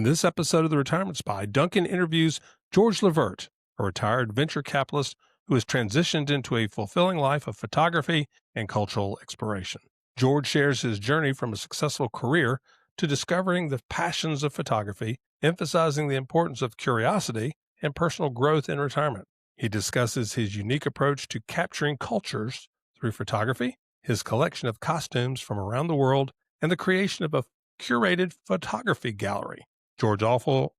In this episode of The Retirement Spy, Duncan interviews George Levert, a retired venture capitalist who has transitioned into a fulfilling life of photography and cultural exploration. George shares his journey from a successful career to discovering the passions of photography, emphasizing the importance of curiosity and personal growth in retirement. He discusses his unique approach to capturing cultures through photography, his collection of costumes from around the world, and the creation of a curated photography gallery. George also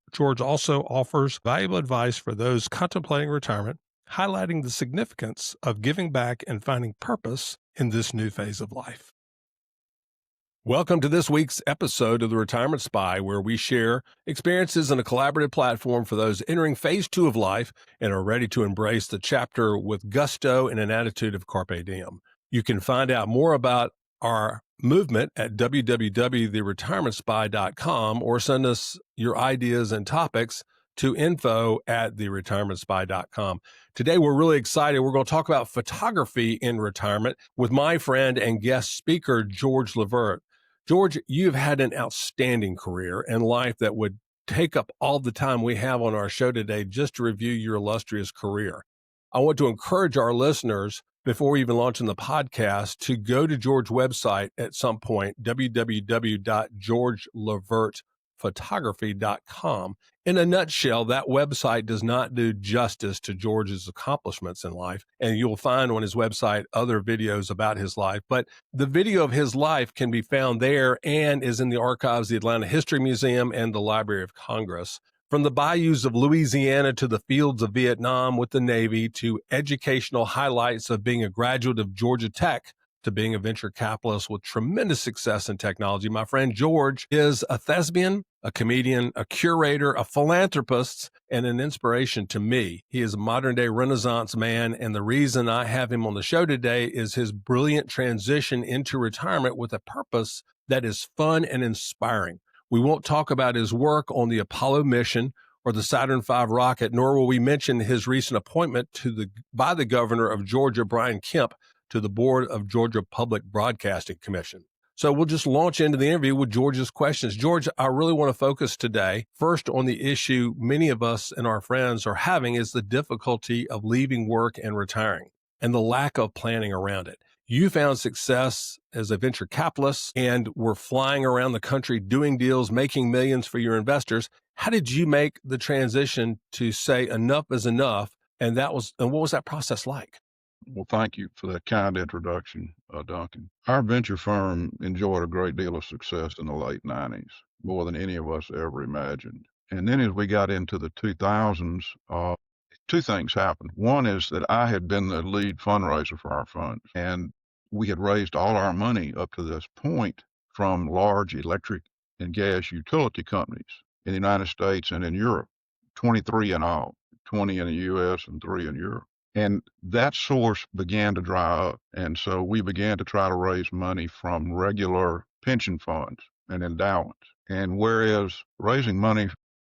offers valuable advice for those contemplating retirement, highlighting the significance of giving back and finding purpose in this new phase of life. Welcome to this week's episode of The Retirement Spy, where we share experiences in a collaborative platform for those entering phase 2 of life and are ready to embrace the chapter with gusto and an attitude of carpe diem. You can find out more about our movement at www.theretirementspy.com or send us your ideas and topics to info@theretirementspy.com. Today, we're really excited. We're going to talk about photography in retirement with my friend and guest speaker, George Levert. George, you've had an outstanding career and life that would take up all the time we have on our show today just to review your illustrious career. I want to encourage our listeners, before even launching the podcast, to go to George's website at some point, www.georgelevertphotography.com. In a nutshell, that website does not do justice to George's accomplishments in life, and you'll find on his website other videos about his life. But the video of his life can be found there and is in the archives of the Atlanta History Museum and the Library of Congress. From the bayous of Louisiana to the fields of Vietnam with the Navy, to educational highlights of being a graduate of Georgia Tech, to being a venture capitalist with tremendous success in technology, my friend George is a thespian, a comedian, a curator, a philanthropist, and an inspiration to me. He is a modern-day Renaissance man, and the reason I have him on the show today is his brilliant transition into retirement with a purpose that is fun and inspiring. We won't talk about his work on the Apollo mission or the Saturn V rocket, nor will we mention his recent appointment by the governor of Georgia, Brian Kemp, to the board of Georgia Public Broadcasting Commission. So we'll just launch into the interview with George's questions. George, I really want to focus today first on the issue many of us and our friends are having, is the difficulty of leaving work and retiring and the lack of planning around it. You found success as a venture capitalist and were flying around the country doing deals, making millions for your investors. How did you make the transition to say enough is enough? And what was that process like? Well, thank you for that kind introduction, Duncan. Our venture firm enjoyed a great deal of success in the late 90s, more than any of us ever imagined. And then as we got into the 2000s, two things happened. One is that I had been the lead fundraiser for our funds, and we had raised all our money up to this point from large electric and gas utility companies in the United States and in Europe, 23 in all, 20 in the U.S. and 3 in Europe. And that source began to dry up. And so we began to try to raise money from regular pension funds and endowments. And whereas raising money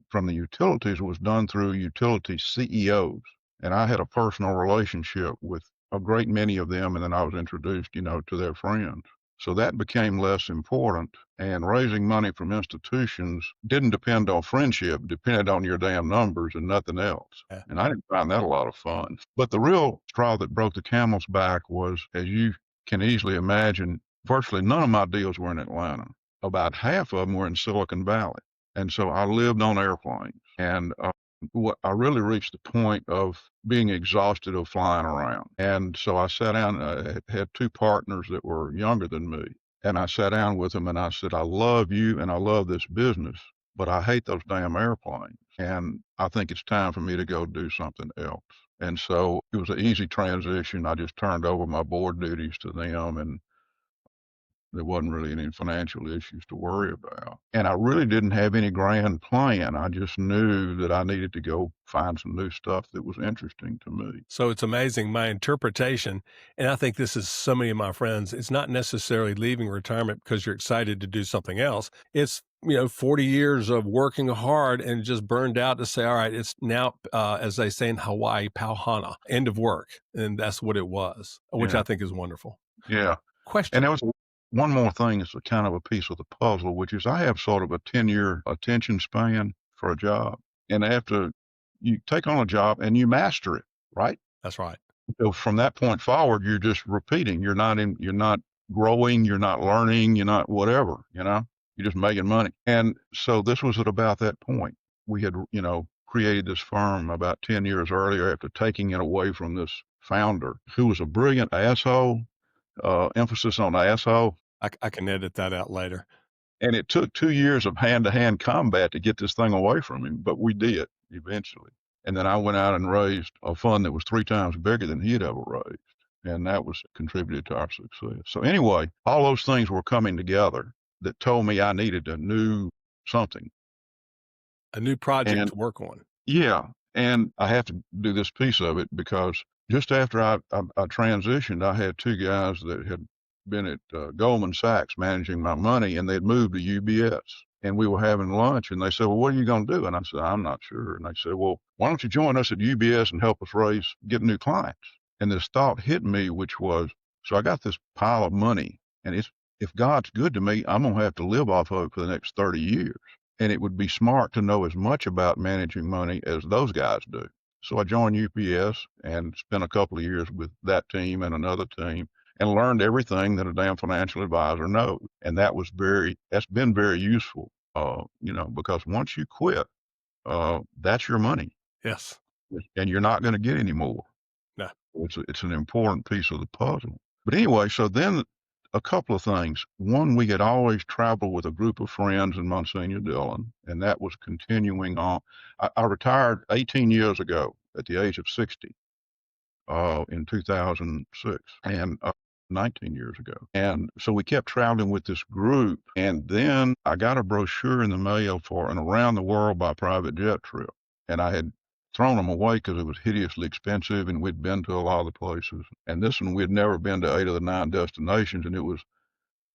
from the utilities was done through utility CEOs, and I had a personal relationship with a great many of them, and then I was introduced, to their friends. So that became less important, and raising money from institutions didn't depend on friendship, depended on your damn numbers and nothing else. Yeah. And I didn't find that a lot of fun. But the real straw that broke the camel's back was, as you can easily imagine, virtually none of my deals were in Atlanta. About half of them were in Silicon Valley. And so I lived on airplanes, and I really reached the point of being exhausted of flying around. And so I sat down, I had two partners that were younger than me. And I sat down with them and I said, I love you and I love this business, but I hate those damn airplanes. And I think it's time for me to go do something else. And so it was an easy transition. I just turned over my board duties to them, and there wasn't really any financial issues to worry about. And I really didn't have any grand plan. I just knew that I needed to go find some new stuff that was interesting to me. So it's amazing. My interpretation, and I think this is so many of my friends, it's not necessarily leaving retirement because you're excited to do something else. It's 40 years of working hard and just burned out to say, all right, it's now, as they say in Hawaii, pauhana, end of work. And that's what it was, which I think is wonderful. Yeah. Question. And there was one more thing is a kind of a piece of the puzzle, which is I have sort of a 10-year attention span for a job. And after you take on a job and you master it, right? That's right. So from that point forward, you're just repeating. You're not growing, you're not learning, you're not whatever, you're just making money. And so this was at about that point. We had, created this firm about 10 years earlier after taking it away from this founder who was a brilliant asshole, emphasis on asshole. I can edit that out later. And it took 2 years of hand-to-hand combat to get this thing away from him, but we did eventually. And then I went out and raised a fund that was 3 times bigger than he had ever raised, and that was contributed to our success. So anyway, all those things were coming together that told me I needed a new something. A new project And to work on. yeah, and I have to do this piece of it because just after I transitioned, I had 2 guys that had been at Goldman Sachs managing my money, and they'd moved to UBS. And we were having lunch, and they said, "Well, what are you going to do?" And I said, "I'm not sure." And they said, "Well, why don't you join us at UBS and help us get new clients?" And this thought hit me, which was, so I got this pile of money, and if God's good to me, I'm going to have to live off of it for the next 30 years. And it would be smart to know as much about managing money as those guys do. So I joined UPS and spent a couple of years with that team and another team and learned everything that a damn financial advisor knows. And that's been very useful, because once you quit, that's your money Yes. and you're not going to get any more. No. It's an important piece of the puzzle. But anyway, so then a couple of things. One, we had always traveled with a group of friends in Monsignor Dillon, and that was continuing on. I retired 18 years ago at the age of 60 in 2006, and 19 years ago. And so we kept traveling with this group. And then I got a brochure in the mail for an around the world by private jet trip. And I had thrown them away because it was hideously expensive and we'd been to a lot of the places. And this one, we'd never been to 8 of the 9 destinations. And it was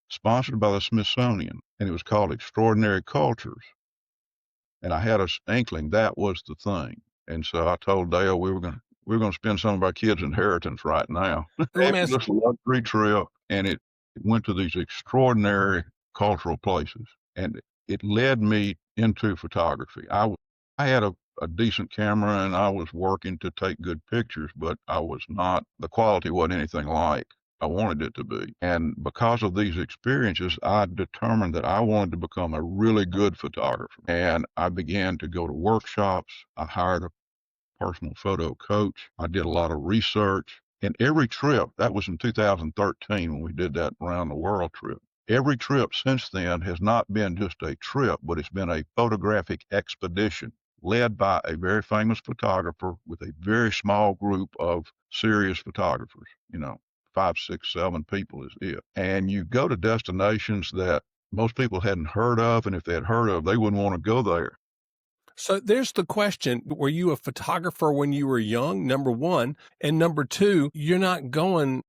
sponsored by the Smithsonian, and it was called Extraordinary Cultures. And I had a inkling that was the thing. And so I told Dale we were going to spend some of our kids' inheritance right now Let me after ask, this luxury trip. And it went to these extraordinary cultural places, and it led me into photography. I had a decent camera, and I was working to take good pictures, but the quality wasn't anything like I wanted it to be. And because of these experiences, I determined that I wanted to become a really good photographer. And I began to go to workshops. I hired a personal photo coach. I did a lot of research. And every trip, that was in 2013 when we did that around the world trip. Every trip since then has not been just a trip, but it's been a photographic expedition led by a very famous photographer with a very small group of serious photographers, 5, 6, 7 people is it. And you go to destinations that most people hadn't heard of. And if they had heard of, they wouldn't want to go there. so there's the question. Were you a photographer when you were young? Number one. And number two, you're not going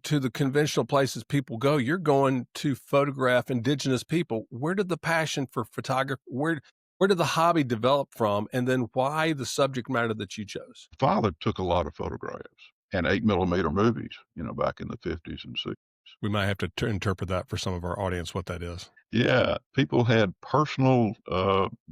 to the conventional places people go. You're going to photograph indigenous people. Where did the passion for photography, where did the hobby develop from? And then why the subject matter that you chose? Father took a lot of photographs and 8mm movies, back in the 50s and 60s. We might have to interpret that for some of our audience, what that is. Yeah, people had personal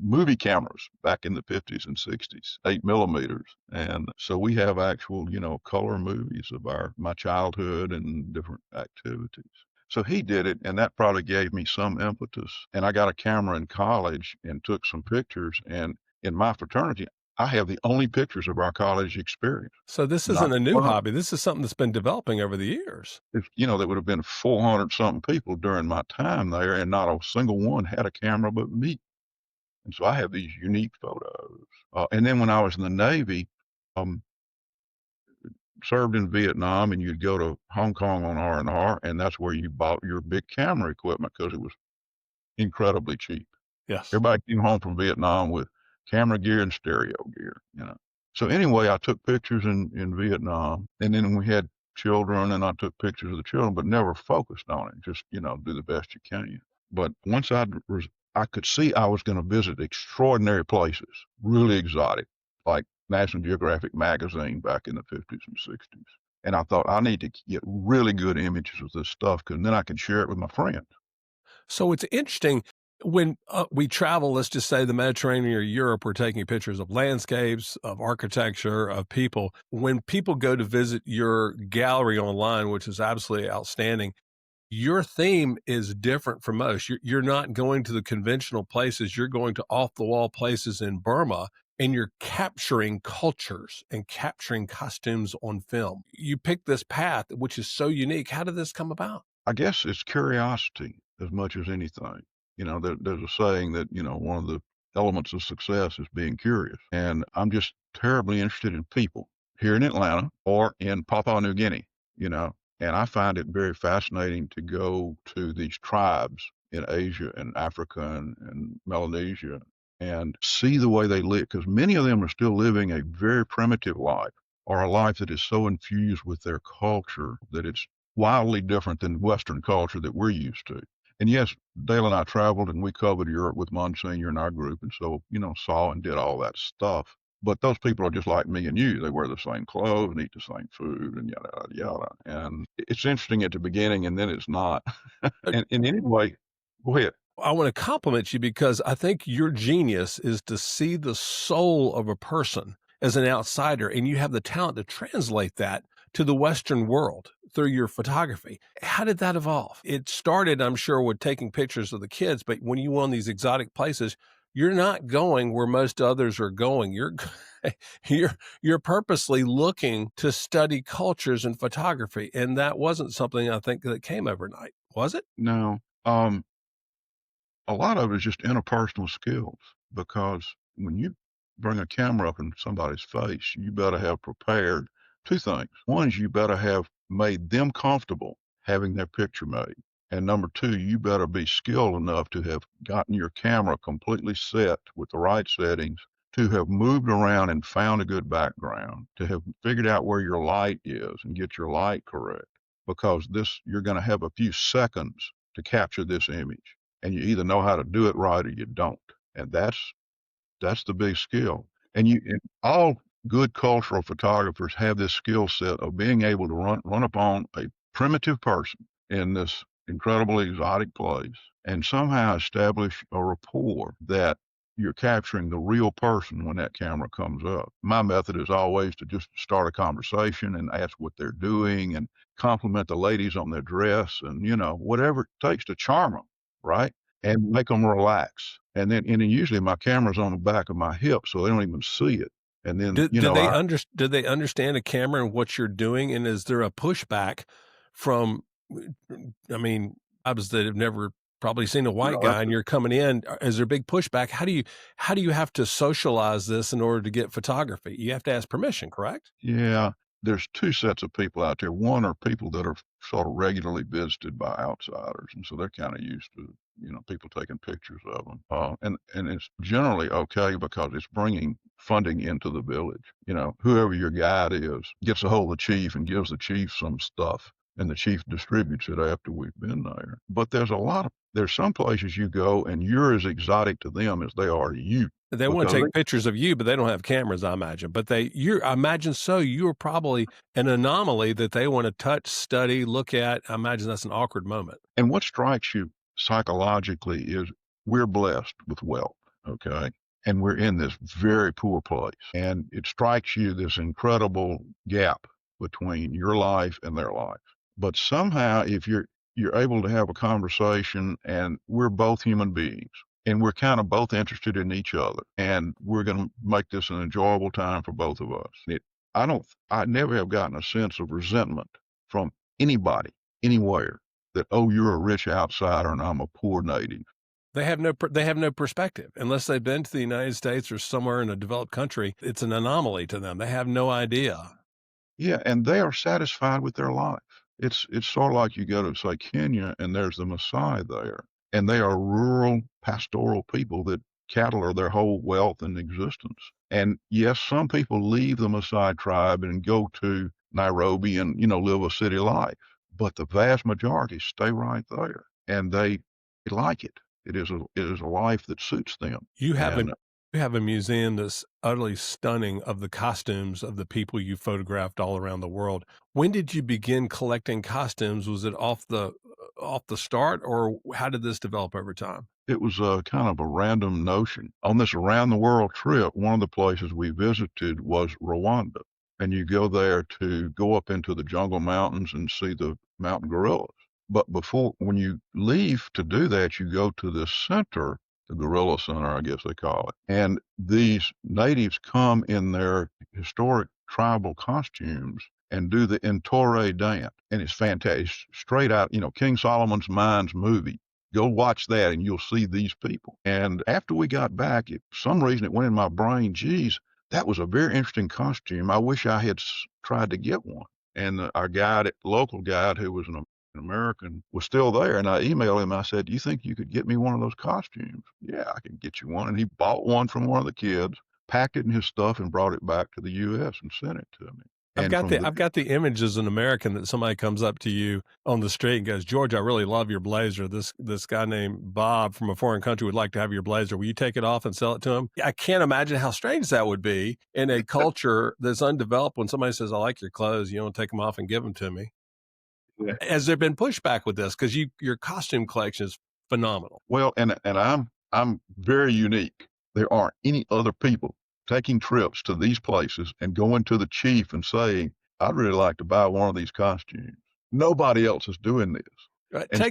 movie cameras back in the 50s and 60s, 8mm. And so we have actual, color movies of my childhood and different activities. So he did it, and that probably gave me some impetus. And I got a camera in college and took some pictures. And in my fraternity, I have the only pictures of our college experience. So this Not isn't a new one. hobby. This is something that's been developing over the years. There would have been 400 something people during my time there, and not a single one had a camera but me. And so I have these unique photos. And then when I was in the Navy, um, served in Vietnam, and you'd go to Hong Kong on R&R, and that's where you bought your big camera equipment because it was incredibly cheap. Yes. Everybody came home from Vietnam with camera gear and stereo gear. So anyway, I took pictures in Vietnam, and then we had children, and I took pictures of the children, but never focused on it. Just, do the best you can. But once I could see I was going to visit extraordinary places, really exotic, like National Geographic magazine back in the 50s and 60s. And I thought I need to get really good images of this stuff because then I can share it with my friends. So it's interesting when we travel, let's just say the Mediterranean or Europe, we're taking pictures of landscapes, of architecture, of people. When people go to visit your gallery online, which is absolutely outstanding, your theme is different from most. You're not going to the conventional places. You're going to off the wall places in Burma, and you're capturing cultures and capturing costumes on film. You picked this path, which is so unique. How did this come about? I guess it's curiosity as much as anything. There's a saying that, one of the elements of success is being curious. And I'm just terribly interested in people here in Atlanta or in Papua New Guinea, you know, and I find it very fascinating to go to these tribes in Asia and Africa and Melanesia and see the way they live, because many of them are still living a very primitive life or a life that is so infused with their culture that it's wildly different than Western culture that we're used to. And yes, Dale and I traveled and we covered Europe with Monsignor in our group. And so, saw and did all that stuff. But those people are just like me and you. They wear the same clothes and eat the same food and yada, yada, yada. And it's interesting at the beginning and then it's not. And anyway, go ahead. I want to compliment you because I think your genius is to see the soul of a person as an outsider, and you have the talent to translate that to the Western world through your photography. How did that evolve? It started, I'm sure, with taking pictures of the kids, but when you went on these exotic places, you're not going where most others are going. You're purposely looking to study cultures and photography, and that wasn't something I think that came overnight, was it? No. A lot of it is just interpersonal skills because when you bring a camera up in somebody's face, you better have prepared two things. One is you better have made them comfortable having their picture made. And number two, you better be skilled enough to have gotten your camera completely set with the right settings, to have moved around and found a good background, to have figured out where your light is and get your light correct. Because you're going to have a few seconds to capture this image and you either know how to do it right or you don't. And that's the big skill. And all good cultural photographers have this skill set of being able to run upon a primitive person in this incredible exotic place and somehow establish a rapport that you're capturing the real person when that camera comes up. My method is always to just start a conversation and ask what they're doing and compliment the ladies on their dress and, whatever it takes to charm them, right? And make them relax. And then usually my camera's on the back of my hip, so they don't even see it. And then, Did they understand a camera and what you're doing? And is there a pushback from, I mean, tribes that have never probably seen a white guy that's and you're coming in? Is there a big pushback? How do you have to socialize this in order to get photography? You have to ask permission, correct? Yeah, there's two sets of people out there. One are people that are sort of regularly visited by outsiders, and so they're kind of used to, people taking pictures of them. And it's generally okay because it's bringing funding into the village. Whoever your guide is gets a hold of the chief and gives the chief some stuff, and the chief distributes it after we've been there. But there's some places you go and you're as exotic to them as they are to you. They wanna Because take pictures of you, but they don't have cameras, I imagine. But I imagine so. You're probably an anomaly that they wanna touch, study, look at. I imagine that's an awkward moment. And what strikes you psychologically is we're blessed with wealth, okay? And we're in this very poor place. And it strikes you this incredible gap between your life and their life. But somehow if you're able to have a conversation and we're both human beings and we're kind of both interested in each other and we're going to make this an enjoyable time for both of us. I never have gotten a sense of resentment from anybody anywhere that, oh, you're a rich outsider and I'm a poor native. They have no perspective. Unless they've been to the United States or somewhere in a developed country, it's an anomaly to them. They have no idea. Yeah, and they are satisfied with their life. It's sort of like you go to, say, Kenya, and there's the Maasai there, and they are rural, pastoral people that cattle are their whole wealth and existence. And yes, some people leave the Maasai tribe and go to Nairobi and, live a city life, but the vast majority stay right there, and they like it. It is a life that suits them. You have And You have a museum that's utterly stunning of the costumes of the people you photographed all around the world. When did you begin collecting costumes? Was it off the start, or how did this develop over time? It was a kind of a random notion. On this around the world trip, one of the places we visited was Rwanda. And you go there to go up into the jungle mountains and see the mountain gorillas. But when you leave to do that, you go to the center, the gorilla center, I guess they call it. And these natives come in their historic tribal costumes and do the Ntore dance. And it's fantastic. It's straight out, King Solomon's Mines movie. Go watch that and you'll see these people. And after we got back, for some reason it went in my brain, geez, that was a very interesting costume. I wish I had tried to get one. And our guide, local guide, who was an American, was still there. And I emailed him. I said, do you think you could get me one of those costumes? Yeah, I can get you one. And he bought one from one of the kids, packed it in his stuff, and brought it back to the U.S. and sent it to me. And from I've got the image as an American that somebody comes up to you on the street and goes, "George, I really love your blazer. This guy named Bob from a foreign country would like to have your blazer. Will you take it off and sell it to him?" I can't imagine how strange that would be in a culture that's undeveloped when somebody says, "I like your clothes. You want to take them off and give them to me." Yeah. Has there been pushback with this? Because your costume collection is phenomenal. Well, and I'm very unique. There aren't any other people taking trips to these places and going to the chief and saying, "I'd really like to buy one of these costumes." Nobody else is doing this. Right? And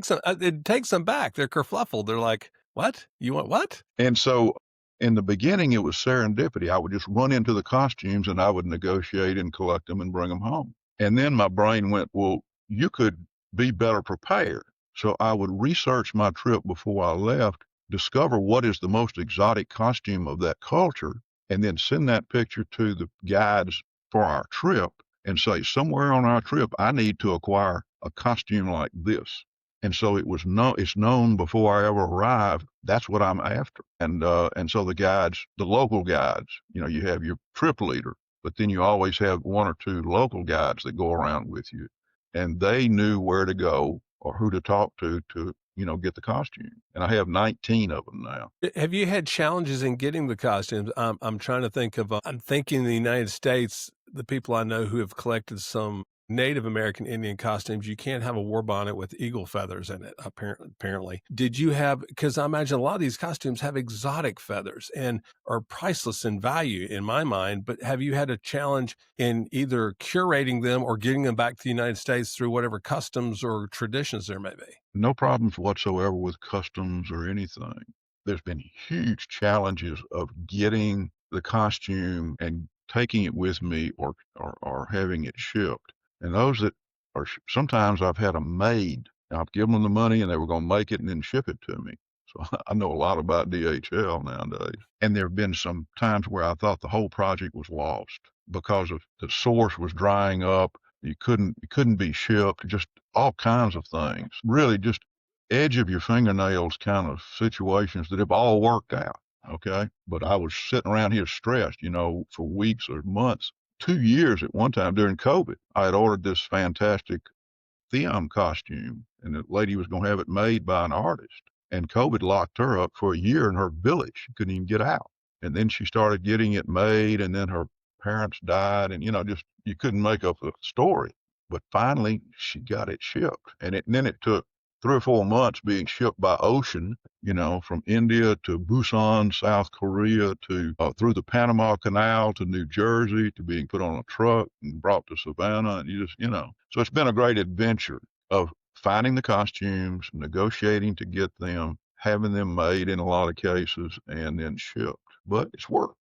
It takes them back. They're kerfluffled. They're like, "What? You want what?" and so in the beginning, it was serendipity. I would just run into the costumes and I would negotiate and collect them and bring them home. And then my brain went, well, you could be better prepared. So I would research my trip before I left, discover what is the most exotic costume of that culture, and then send that picture to the guides for our trip and say, somewhere on our trip, I need to acquire a costume like this. And so it's known before I ever arrive. That's what I'm after. And so the local guides, you have your trip leader, but then you always have one or two local guides that go around with you, and they knew where to go or who to talk to, get the costume. And I have 19 of them now. Have you had challenges in getting the costumes? I'm trying to think of, I'm thinking in the United States, the people I know who have collected some Native American Indian costumes, you can't have a war bonnet with eagle feathers in it, apparently. Did you have, because I imagine a lot of these costumes have exotic feathers and are priceless in value in my mind, but have you had a challenge in either curating them or getting them back to the United States through whatever customs or traditions there may be? No problems whatsoever with customs or anything. There's been huge challenges of getting the costume and taking it with me or having it shipped. And those that are, sometimes I've had them made. I've given them the money and they were going to make it and then ship it to me. So I know a lot about DHL nowadays. And there have been some times where I thought the whole project was lost because of the source was drying up. It couldn't be shipped, just all kinds of things. Really just edge of your fingernails kind of situations that have all worked out. Okay. But I was sitting around here stressed, for weeks or months. 2 years at one time during COVID, I had ordered this fantastic Theum costume, and the lady was going to have it made by an artist. And COVID locked her up for a year in her village. She couldn't even get out. And then she started getting it made, and then her parents died, and just you couldn't make up a story. But finally, she got it shipped, and then it took 3 or 4 months being shipped by ocean, from India to Busan, South Korea, to through the Panama Canal to New Jersey, to being put on a truck and brought to Savannah. And so it's been a great adventure of finding the costumes, negotiating to get them, having them made in a lot of cases, and then shipped. But it's worked.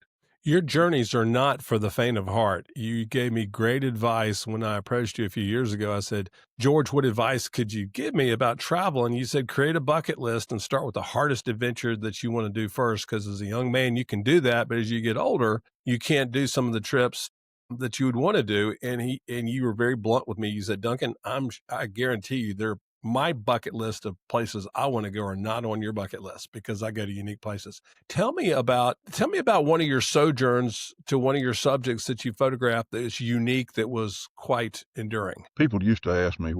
Your journeys are not for the faint of heart. You gave me great advice when I approached you a few years ago. I said, "George, what advice could you give me about travel?" And you said, create a bucket list and start with the hardest adventure that you want to do first. Because as a young man, you can do that. But as you get older, you can't do some of the trips that you would want to do. And you were very blunt with me. You said, "Duncan, I guarantee you my bucket list of places I want to go are not on your bucket list because I go to unique places." Tell me about one of your sojourns to one of your subjects that you photographed that is unique, that was quite enduring. People used to ask me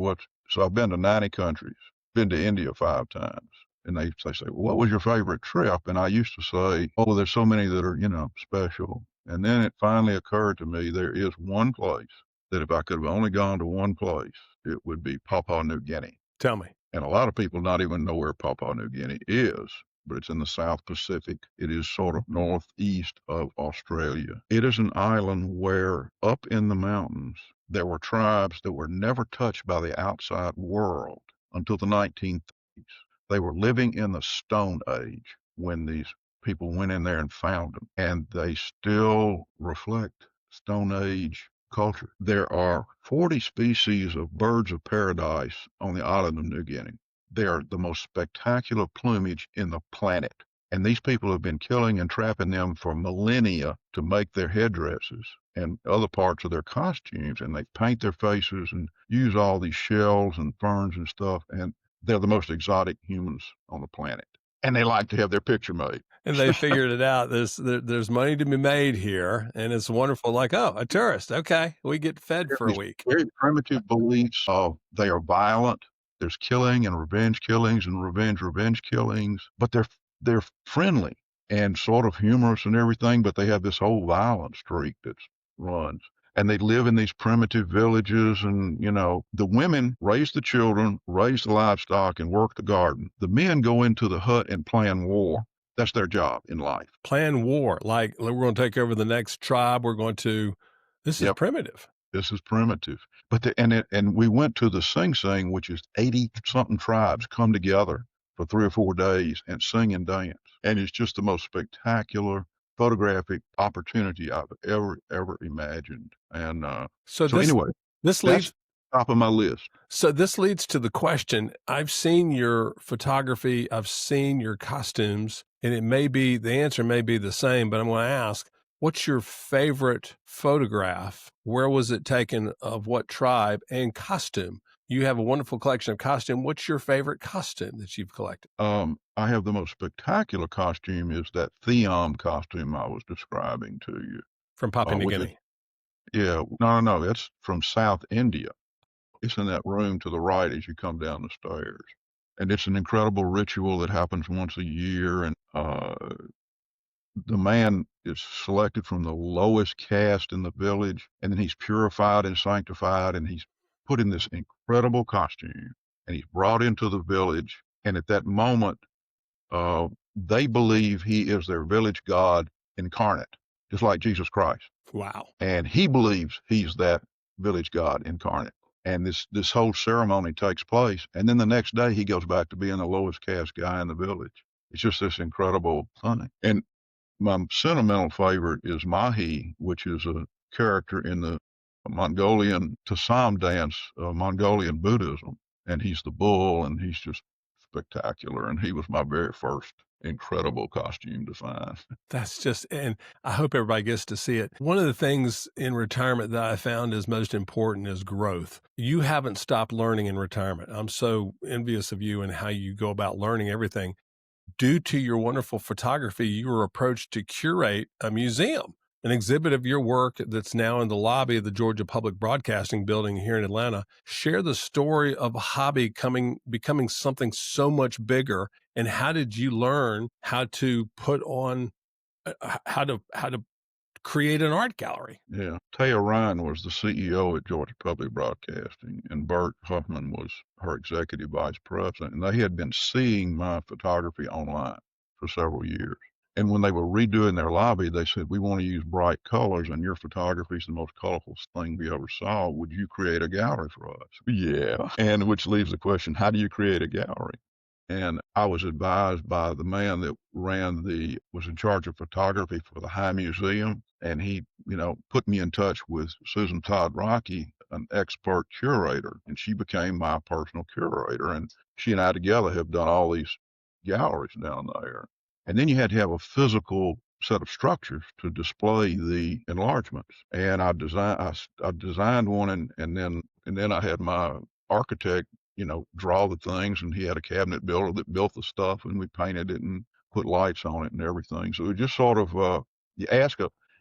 so I've been to 90 countries, been to India 5 times, And they say, "What was your favorite trip?" And I used to say, "Oh, there's so many that are, special." And then it finally occurred to me there is one place that if I could have only gone to one place, it would be Papua New Guinea. Tell me. And a lot of people not even know where Papua New Guinea is, but it's in the South Pacific. It is sort of northeast of Australia. It is an island where up in the mountains, there were tribes that were never touched by the outside world until the 1930s. They were living in the Stone Age when these people went in there and found them, and they still reflect Stone Age culture. There are 40 species of birds of paradise on the island of New Guinea. They are the most spectacular plumage in the planet. And these people have been killing and trapping them for millennia to make their headdresses and other parts of their costumes. And they paint their faces and use all these shells and ferns and stuff. And they're the most exotic humans on the planet. And they like to have their picture made. And they figured it out. There's money to be made here, and it's wonderful. Like, oh, a tourist. Okay, we get fed for a These week. very primitive beliefs of they are violent. There's killing and revenge killings and revenge killings, but they're friendly and sort of humorous and everything, but they have this whole violent streak that runs. And they live in these primitive villages, and the women raise the children, raise the livestock, and work the garden. The men go into the hut and plan war. That's their job in life. Plan war. Like, we're going to take over the next tribe. This is Yep. primitive. This is primitive. And we went to the Sing Sing, which is 80 something tribes come together for 3 or 4 days and sing and dance. And it's just the most spectacular photographic opportunity I've ever imagined. And So anyway, this that's leads top of my list. So this leads to the question. I've seen your photography, I've seen your costumes, and the answer may be the same, but I'm going to ask, what's your favorite photograph? Where was it taken, of what tribe, and costume? You have a wonderful collection of costume. What's your favorite costume that you've collected? I have the most spectacular costume is that Theom costume I was describing to you. From Papua New Guinea. No, that's from South India. It's in that room to the right as you come down the stairs. And it's an incredible ritual that happens once a year. And the man is selected from the lowest caste in the village, and then he's purified and sanctified, and he's put in this incredible costume, and he's brought into the village. And at that moment, they believe he is their village god incarnate, just like Jesus Christ. Wow. And he believes he's that village god incarnate. And this whole ceremony takes place. And then the next day he goes back to being the lowest caste guy in the village. It's just this incredible thing. And my sentimental favorite is Mahi, which is a character in the Mongolian Tasam dance, Mongolian Buddhism. And he's the bull, and he's just spectacular. And he was my very first incredible costume to find. And I hope everybody gets to see it. One of the things in retirement that I found is most important is growth. You haven't stopped learning in retirement. I'm so envious of you and how you go about learning everything. Due to your wonderful photography, you were approached to curate a museum, an exhibit of your work that's now in the lobby of the Georgia Public Broadcasting Building here in Atlanta. Share the story of a hobby becoming something so much bigger, and how did you learn how to how to create an art gallery? Yeah. Taya Ryan was the CEO at Georgia Public Broadcasting, and Bert Huffman was her executive vice president. And they had been seeing my photography online for several years. And when they were redoing their lobby, they said, "We want to use bright colors, and your photography is the most colorful thing we ever saw. Would you create a gallery for us?" Yeah. And which leaves the question, how do you create a gallery? And I was advised by the man that was in charge of photography for the High Museum. And he, put me in touch with Susan Todd Rocky, an expert curator, and she became my personal curator. And she and I together have done all these galleries down there. And then you had to have a physical set of structures to display the enlargements. And I designed one, and then I had my architect, draw the things, and he had a cabinet builder that built the stuff, and we painted it and put lights on it and everything. So it just sort of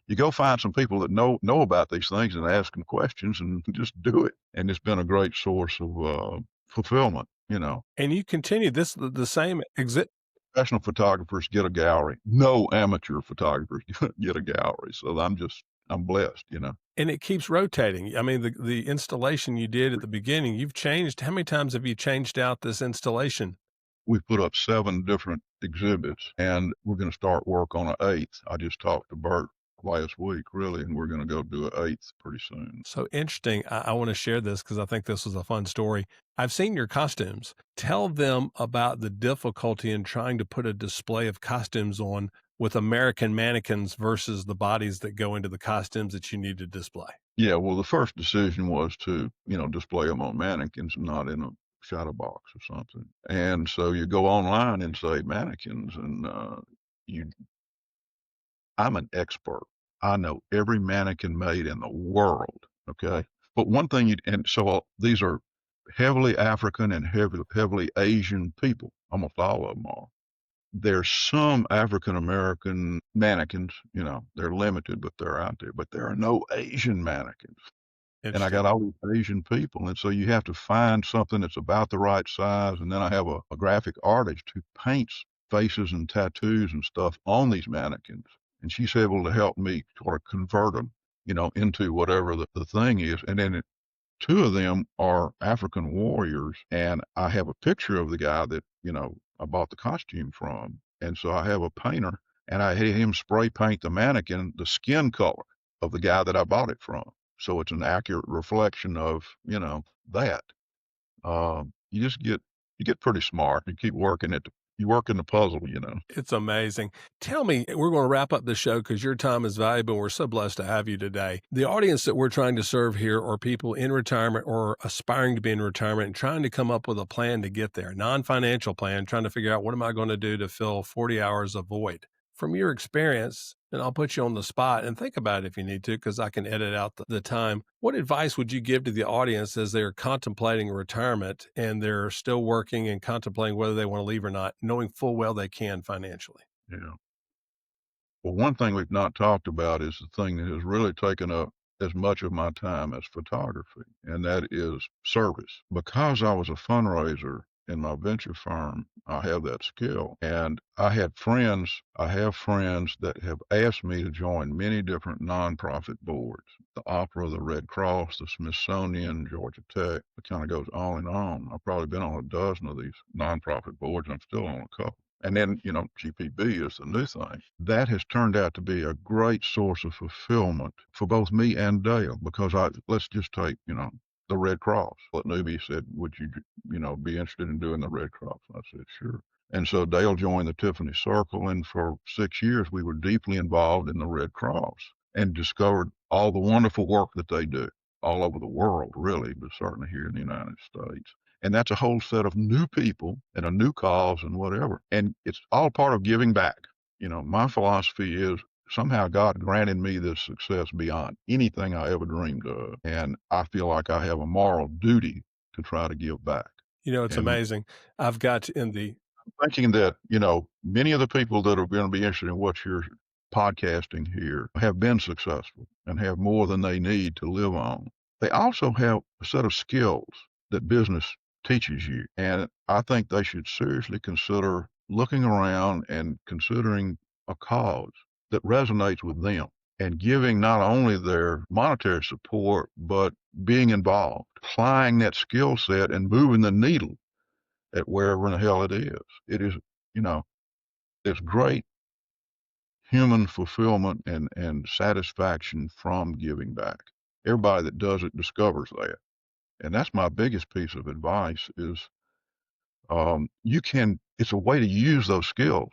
you go find some people that know about these things and ask them questions and just do it. And it's been a great source of fulfillment. you know, And you continue this the same exit. professional photographers get a gallery. No amateur photographers get a gallery. So I'm blessed, you know. And it keeps rotating. I mean, the installation you did at the beginning, you've changed. How many times have you changed out this installation? We put up 7 different exhibits, and we're gonna start work on an 8th. I just talked to Bert last week, really, and we're gonna go do an 8th pretty soon. So interesting. I want to share this because I think this was a fun story. I've seen your costumes. Tell them about the difficulty in trying to put a display of costumes on with American mannequins versus the bodies that go into the costumes that you need to display. Yeah, well, the first decision was to, display them on mannequins and not in a shadow box or something. And so you go online and say mannequins, and you I'm an expert. I know every mannequin made in the world, okay? But one thing these are heavily African and heavily Asian people. Almost all of them are. There's some African American mannequins, they're limited, but they're out there. But there are no Asian mannequins. And I Interesting. got all these Asian people, and so you have to find something that's about the right size, and then I have a graphic artist who paints faces and tattoos and stuff on these mannequins, and she's able to help me sort of convert them, into whatever the thing is, and then 2 of them are African warriors, and I have a picture of the guy that, I bought the costume from, and so I have a painter, and I had him spray paint the mannequin the skin color of the guy that I bought it from. So it's an accurate reflection of, that. You get pretty smart. You keep working it. You work in the puzzle. It's amazing. Tell me, we're going to wrap up the show because your time is valuable. We're so blessed to have you today. The audience that we're trying to serve here are people in retirement or aspiring to be in retirement and trying to come up with a plan to get there, non-financial plan, trying to figure out what am I going to do to fill 40 hours of void. From your experience, and I'll put you on the spot and think about it if you need to, because I can edit out the time. What advice would you give to the audience as they're contemplating retirement and they're still working and contemplating whether they want to leave or not, knowing full well they can financially? Yeah. Well, one thing we've not talked about is the thing that has really taken up as much of my time as photography, and that is service. Because I was a fundraiser in my venture firm, I have that skill. And I have friends that have asked me to join many different nonprofit boards, the Opera, the Red Cross, the Smithsonian, Georgia Tech. It kind of goes on and on. I've probably been on a dozen of these nonprofit boards. I'm still on a couple. And then, GPB is the new thing. That has turned out to be a great source of fulfillment for both me and Dale because let's just take, the Red Cross. What newbie said, would you, be interested in doing the Red Cross? I said, sure. And so Dale joined the Tiffany Circle, and for 6 years we were deeply involved in the Red Cross and discovered all the wonderful work that they do all over the world, really, but certainly here in the United States. And that's a whole set of new people and a new cause and whatever. And it's all part of giving back. My philosophy is somehow God granted me this success beyond anything I ever dreamed of. And I feel like I have a moral duty to try to give back. It's And amazing. I've got in the thinking that, many of the people that are going to be interested in what you're podcasting here have been successful and have more than they need to live on. They also have a set of skills that business teaches you. And I think they should seriously consider looking around and considering a cause that resonates with them and giving not only their monetary support, but being involved, applying that skill set and moving the needle at wherever in the hell it is. It is, you know, there's great human fulfillment and satisfaction from giving back. Everybody that does it discovers that. And that's my biggest piece of advice is it's a way to use those skills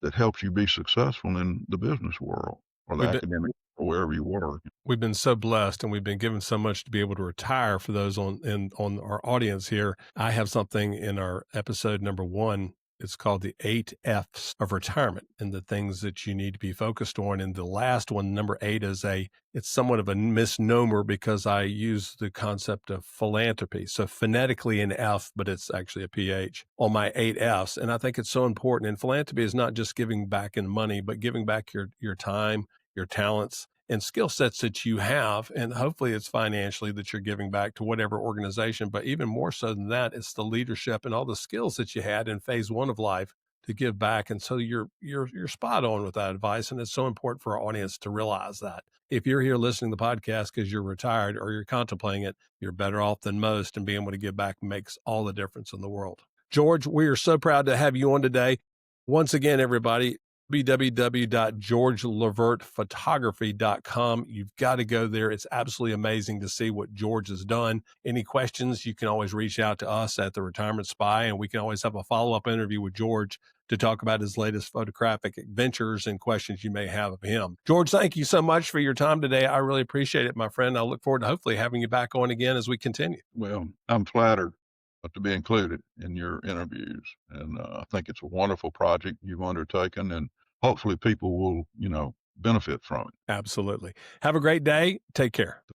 that helps you be successful in the business world or the we've been academic or wherever you work. we've been so blessed and we've been given so much to be able to retire for those on our audience here. I have something in our episode number 1. It's called the 8 F's of retirement and the things that you need to be focused on. And the last one, number 8, it's somewhat of a misnomer because I use the concept of philanthropy. So phonetically an F, but it's actually a PH on my 8 F's. And I think it's so important. And philanthropy is not just giving back in money, but giving back your time, your talents, and skill sets that you have. And hopefully it's financially that you're giving back to whatever organization. But even more so than that, it's the leadership and all the skills that you had in phase one of life to give back. And so you're spot on with that advice. And it's so important for our audience to realize that. If you're here listening to the podcast because you're retired or you're contemplating it, you're better off than most, and being able to give back makes all the difference in the world. George, we are so proud to have you on today. Once again, everybody, www.georgelevertphotography.com. You've got to go there. It's absolutely amazing to see what George has done. Any questions, you can always reach out to us at the Retirement Spy, and we can always have a follow-up interview with George to talk about his latest photographic adventures and questions you may have of him. George, thank you so much for your time today. I really appreciate it, my friend. I look forward to hopefully having you back on again as we continue. Well, I'm flattered to be included in your interviews. And I think it's a wonderful project you've undertaken, and hopefully people will, benefit from it. Absolutely. Have a great day. Take care.